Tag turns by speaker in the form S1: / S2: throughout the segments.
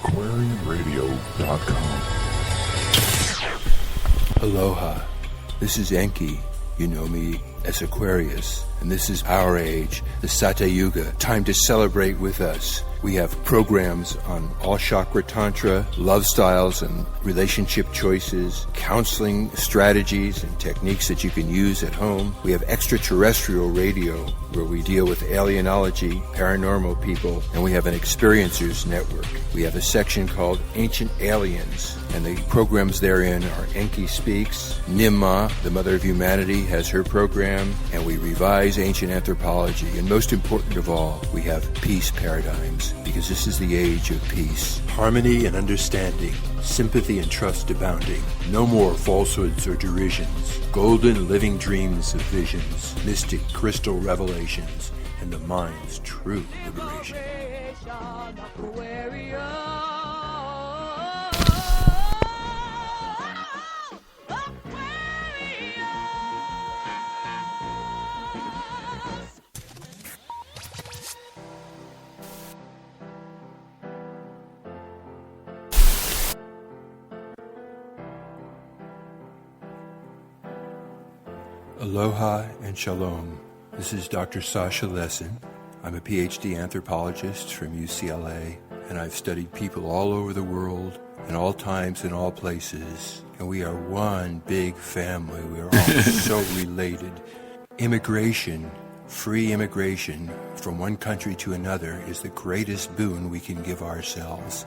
S1: aquarianradio.com.
S2: Aloha, this is Enki. You know me as Aquarius, and this is our age, the Sata Yuga. Time to celebrate with us. We have programs on all chakra tantra, love styles and relationship choices, counseling strategies and techniques that you can use at home. We have extraterrestrial radio where we deal with alienology, paranormal people, and we have an experiencers network. We have a section called Ancient Aliens, and the programs therein are Enki Speaks, Nimma, the Mother of Humanity, has her program, and we revise ancient anthropology. And most important of all, we have peace paradigms, because this is the age of peace. Harmony and understanding, sympathy and trust abounding. No more falsehoods or derisions. Golden living dreams of visions, mystic crystal revelations, and the mind's true liberation. Aloha and shalom. This is Dr. Sasha Lessin. I'm a PhD anthropologist from UCLA, and I've studied people all over the world, in all times and all places. And we are one big family. We are all so related. Immigration, free immigration from one country to another is the greatest boon we can give ourselves.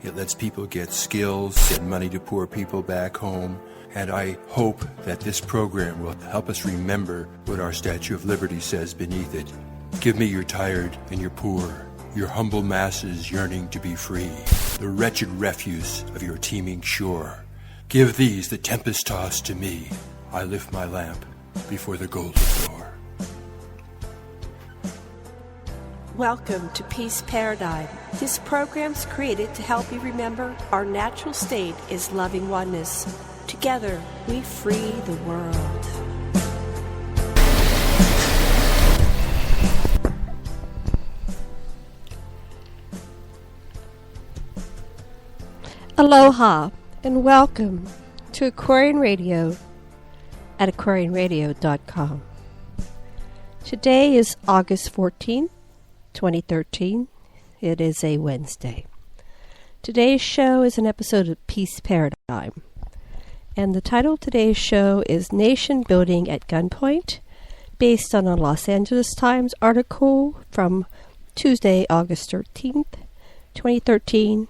S2: It lets people get skills, send money to poor people back home. And I hope that this program will help us remember what our Statue of Liberty says beneath it. Give me your tired and your poor, your humble masses yearning to be free, the wretched refuse of your teeming shore. Give these the tempest tossed to me. I lift my lamp before the golden door.
S3: Welcome to Peace Paradigm. This program's created to help you remember our natural state is loving oneness. Together, we free the world. Aloha, and welcome to Aquarian Radio at aquarianradio.com. Today is August 14th, 2013. It is a Wednesday. Today's show is an episode of Peace Paradigm. And the title of today's show is Nation Building at Gunpoint, based on a Los Angeles Times article from Tuesday, August 13th, 2013,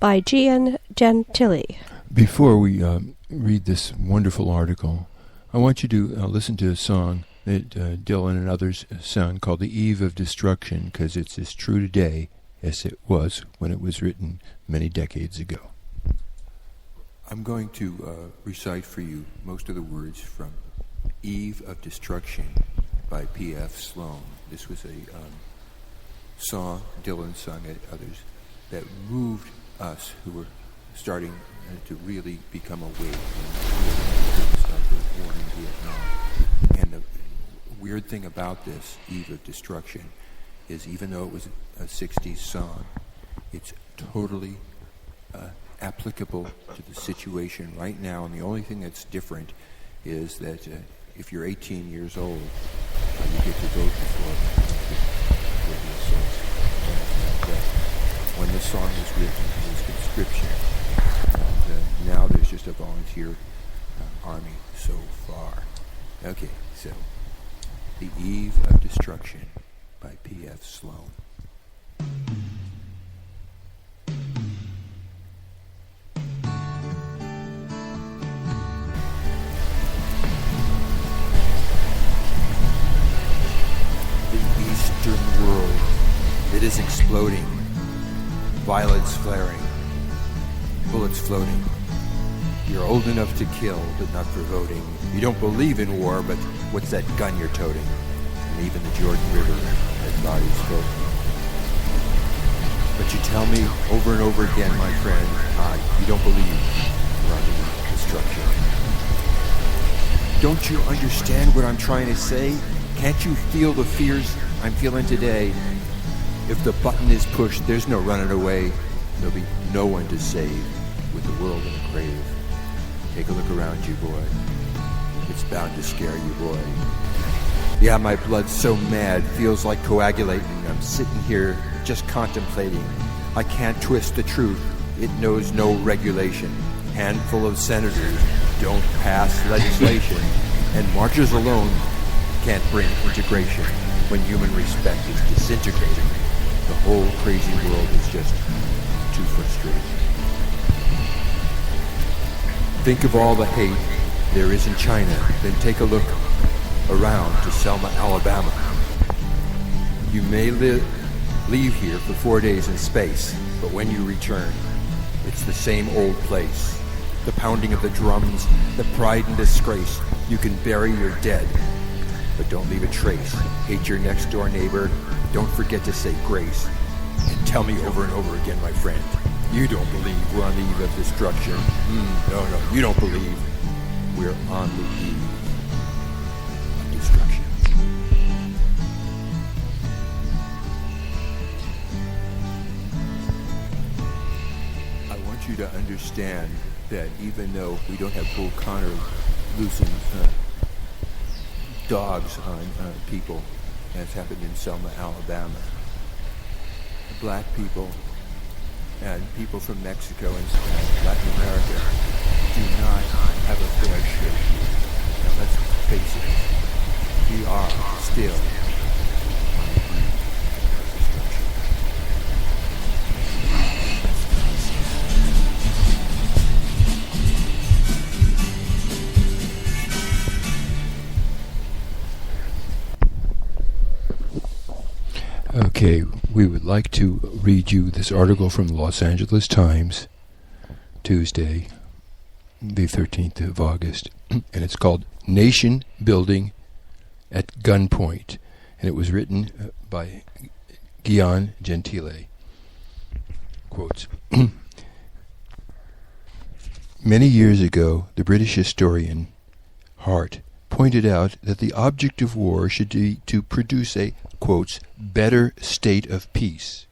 S3: by Gian Gentili.
S2: Before we read this wonderful article, I want you to listen to a song that Dylan and others sung called The Eve of Destruction, because it's as true today as it was when it was written many decades ago. I'm going to recite for you most of the words from Eve of Destruction by P.F. Sloan. This was a song Dylan sung and others that moved us who were starting to really become awake when the war in Vietnam. And the weird thing about this Eve of Destruction is even though it was a 60s song, it's totally applicable to the situation right now, and the only thing that's different is that if you're 18 years old, you get to vote before the assaults. When this song was written, it was conscription, and now there's just a volunteer army so far. Okay, so The Eve of Destruction by P.F. Sloan. World, it is exploding, violence flaring, bullets floating. You're old enough to kill, but not for voting. You don't believe in war, but what's that gun you're toting? And even the Jordan River has bodies floating. But you tell me over and over again, my friend, you don't believe we're under destruction. Don't you understand what I'm trying to say? Can't you feel the fears I'm feeling today? If the button is pushed, there's no running away. There'll be no one to save with the world in a grave. Take a look around you, boy. It's bound to scare you, boy. Yeah, my blood's so mad, feels like coagulating. I'm sitting here just contemplating. I can't twist the truth. It knows no regulation. Handful of senators don't pass legislation, and marchers alone can't bring integration when human respect is disintegrating. The whole crazy world is just too frustrating. Think of all the hate there is in China, then take a look around to Selma, Alabama. You may leave here for 4 days in space, but when you return, it's the same old place. The pounding of the drums, the pride and disgrace. You can bury your dead, but don't leave a trace. Hate your next door neighbor, don't forget to say grace. And tell me over and over again, my friend, you don't believe we're on the eve of destruction. No, you don't believe we're on the eve of destruction. I want you to understand that even though we don't have Bull Connor loosing dogs on people, as happened in Selma, Alabama, black people and people from Mexico and Latin America do not have a fair shake here. Now let's face it, we are still on the brink of destruction. Okay, we would like to read you this article from the Los Angeles Times, Tuesday, the 13th of August, and it's called Nation Building at Gunpoint, and it was written by Gian Gentile. Quotes, Many years ago, the British historian Hart pointed out that the object of war should be to produce a, quotes, better state of peace.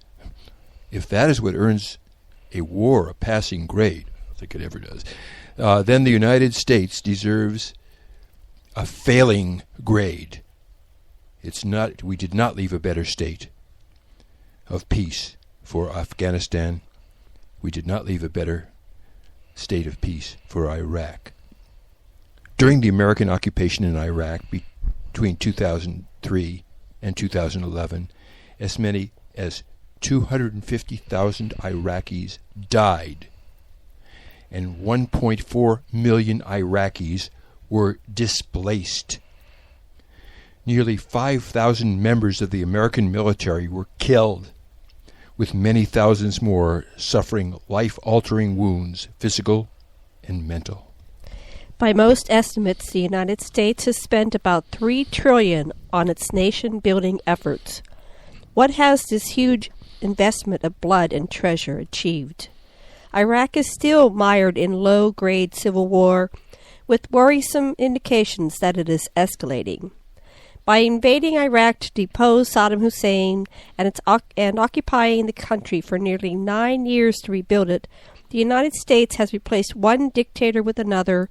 S2: If that is what earns a war a passing grade, I don't think it ever does, then the United States deserves a failing grade. It's not. We did not leave a better state of peace for Afghanistan. We did not leave a better state of peace for Iraq. During the American occupation in Iraq between 2003 and 2011, as many as 250,000 Iraqis died, and 1.4 million Iraqis were displaced. Nearly 5,000 members of the American military were killed, with many thousands more suffering life-altering wounds, physical and mental.
S3: By most estimates, the United States has spent about $3 trillion on its nation-building efforts. What has this huge investment of blood and treasure achieved? Iraq is still mired in low-grade civil war, with worrisome indications that it is escalating. By invading Iraq to depose Saddam Hussein and occupying the country for nearly 9 years to rebuild it, the United States has replaced one dictator with another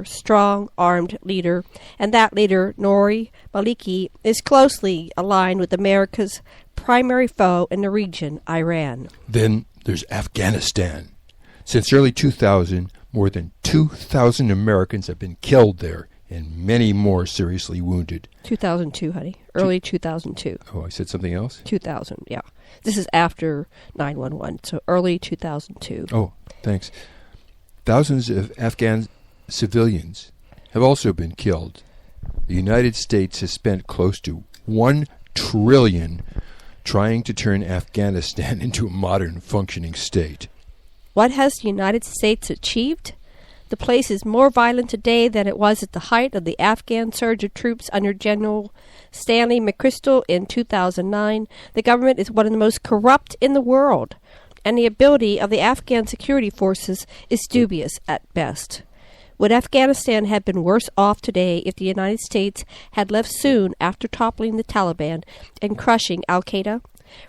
S3: strong, armed leader, and that leader, Nouri Maliki, is closely aligned with America's primary foe in the region, Iran.
S2: Then there's Afghanistan. Since early 2000, more than 2,000 Americans have been killed there, and many more seriously wounded.
S3: 2002, honey. Early 2002.
S2: Oh, I said something else?
S3: 2000, yeah. This is after 9/11, so early 2002.
S2: Oh, thanks. Thousands of Afghan civilians have also been killed. The United States has spent close to $1 trillion trying to turn Afghanistan into a modern, functioning state.
S3: What has the United States achieved? The place is more violent today than it was at the height of the Afghan surge of troops under General Stanley McChrystal in 2009. The government is one of the most corrupt in the world, and the ability of the Afghan security forces is dubious at best. Would Afghanistan have been worse off today if the United States had left soon after toppling the Taliban and crushing al-Qaeda?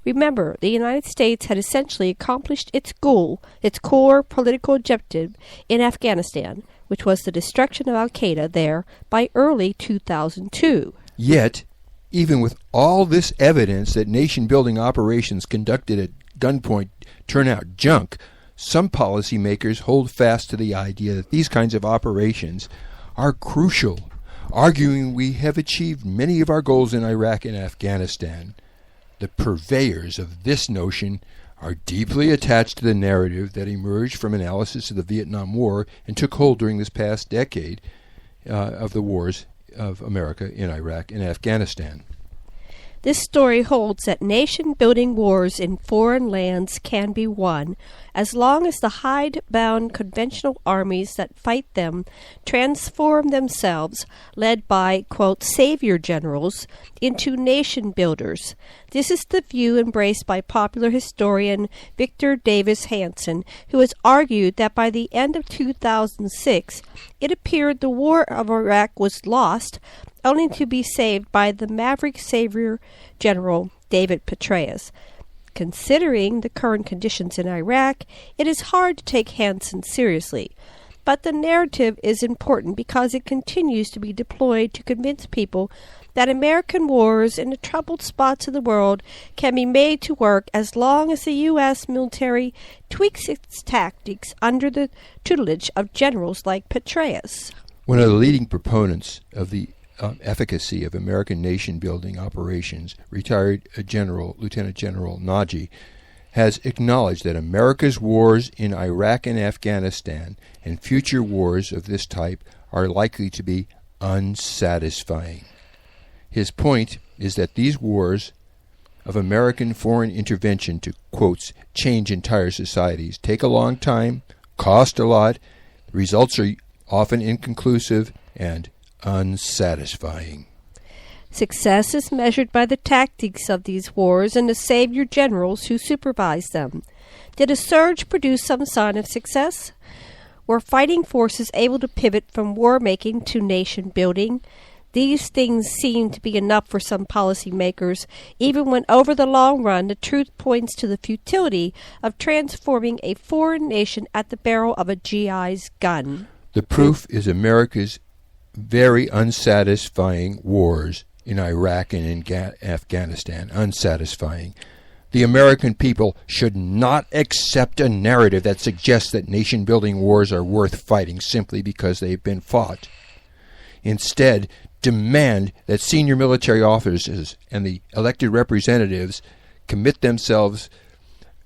S3: Remember, the United States had essentially accomplished its goal, its core political objective in Afghanistan, which was the destruction of al-Qaeda there by early 2002.
S2: Yet, even with all this evidence that nation-building operations conducted at gunpoint turn out junk, some policymakers hold fast to the idea that these kinds of operations are crucial, arguing we have achieved many of our goals in Iraq and Afghanistan. The purveyors of this notion are deeply attached to the narrative that emerged from analysis of the Vietnam War and took hold during this past decade of the wars of America in Iraq and Afghanistan.
S3: This story holds that nation-building wars in foreign lands can be won as long as the hidebound conventional armies that fight them transform themselves, led by, quote, savior generals, into nation-builders. This is the view embraced by popular historian Victor Davis Hanson, who has argued that by the end of 2006, it appeared the war of Iraq was lost, only to be saved by the maverick savior general David Petraeus. Considering the current conditions in Iraq, it is hard to take Hanson seriously. But the narrative is important because it continues to be deployed to convince people that American wars in the troubled spots of the world can be made to work as long as the U.S. military tweaks its tactics under the tutelage of generals like Petraeus.
S2: One of the leading proponents of the efficacy of American nation-building operations, retired Lieutenant General Nagy, has acknowledged that America's wars in Iraq and Afghanistan and future wars of this type are likely to be unsatisfying. His point is that these wars of American foreign intervention to, quotes, change entire societies take a long time, cost a lot, the results are often inconclusive, and unsatisfying.
S3: Success is measured by the tactics of these wars and the savior generals who supervise them. Did a surge produce some sign of success? Were fighting forces able to pivot from war-making to nation-building? These things seem to be enough for some policymakers, even when over the long run the truth points to the futility of transforming a foreign nation at the barrel of a GI's gun.
S2: The proof is America's very unsatisfying wars in Iraq and in Afghanistan. Unsatisfying. The American people should not accept a narrative that suggests that nation-building wars are worth fighting simply because they've been fought. Instead, demand that senior military officers and the elected representatives commit themselves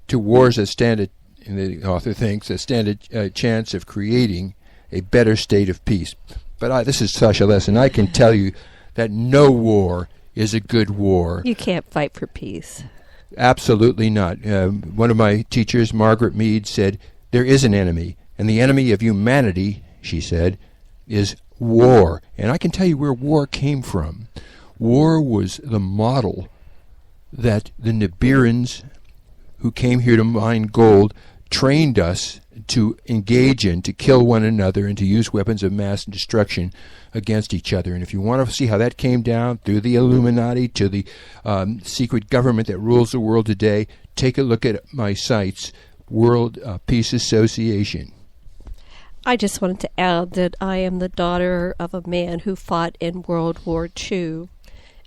S2: to wars that stand, the author thinks, that stand a chance of creating a better state of peace. But this is Sasha Lesson. I can tell you that no war is a good war.
S3: You can't fight for peace.
S2: Absolutely not. One of my teachers, Margaret Mead, said, there is an enemy, and the enemy of humanity, she said, is war. And I can tell you where war came from. War was the model that the Nibirans, who came here to mine gold, trained us to engage in, to kill one another, and to use weapons of mass destruction against each other. And if you want to see how that came down through the Illuminati to the secret government that rules the world today, take a look at my sites, World Peace Association.
S3: I just wanted to add that I am the daughter of a man who fought in World War II.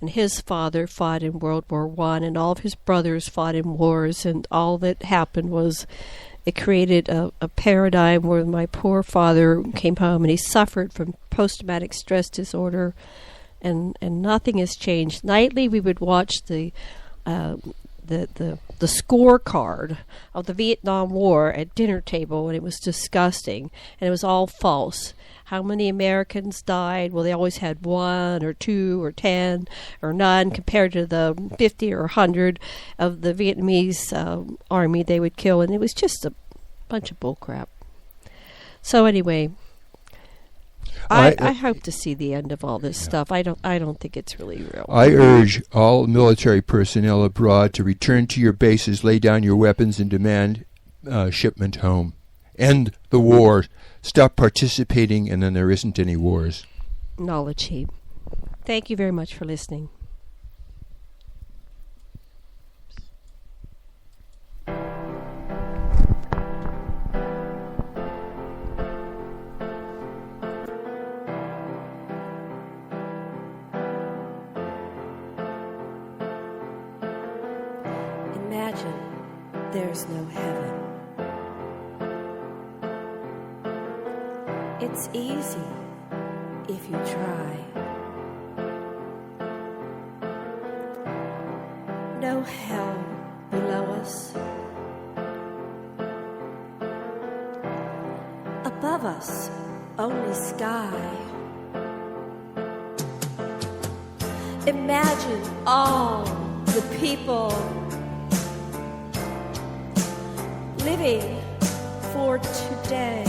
S3: And his father fought in World War I, and all of his brothers fought in wars, and all that happened was it created a paradigm where my poor father came home and he suffered from post-traumatic stress disorder, and nothing has changed. Nightly we would watch the scorecard of the Vietnam War at dinner table, and it was disgusting, and it was all false. How many Americans died? Well, they always had 1 or 2 or 10 or none compared to the 50 or 100 of the Vietnamese army they would kill, and it was just a bunch of bullcrap. So anyway, I hope to see the end of all this stuff. I don't think it's really real.
S2: I urge all military personnel abroad to return to your bases, lay down your weapons, and demand shipment home. End the war. Stop participating, and then there isn't any wars.
S3: Knowledge heap. Thank you very much for listening. there's no heaven. It's easy if you try. No hell below us. Above us, only sky. Imagine all the people living for today.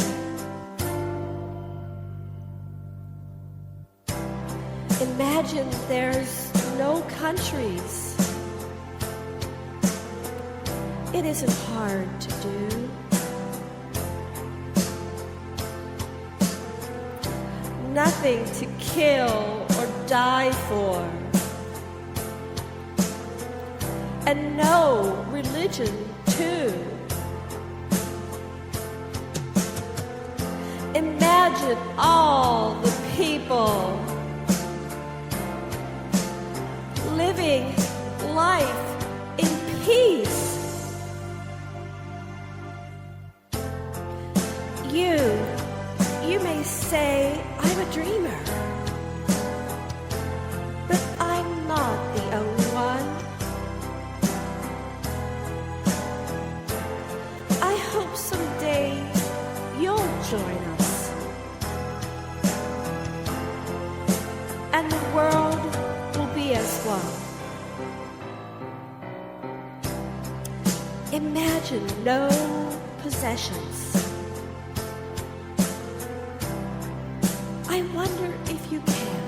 S3: Imagine there's no countries. It isn't hard to do. Nothing to kill or die for. And no religion, too. Imagine all the people living life in peace. You may say I'm a dreamer, but I'm not the only one. I hope someday you'll join us, and the world will be as one. Imagine no possessions. I wonder if you can.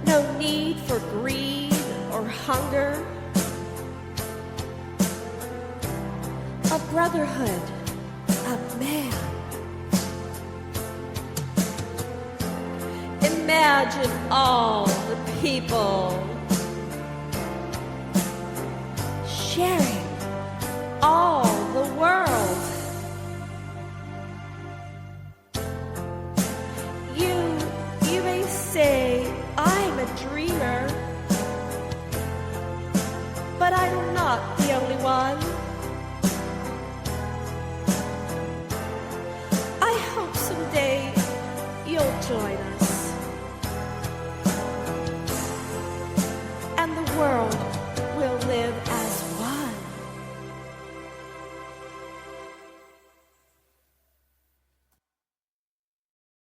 S3: No need for greed or hunger. A brotherhood of man. Imagine all the people sharing all the world. You may say I'm a dreamer, but I'm not the only one.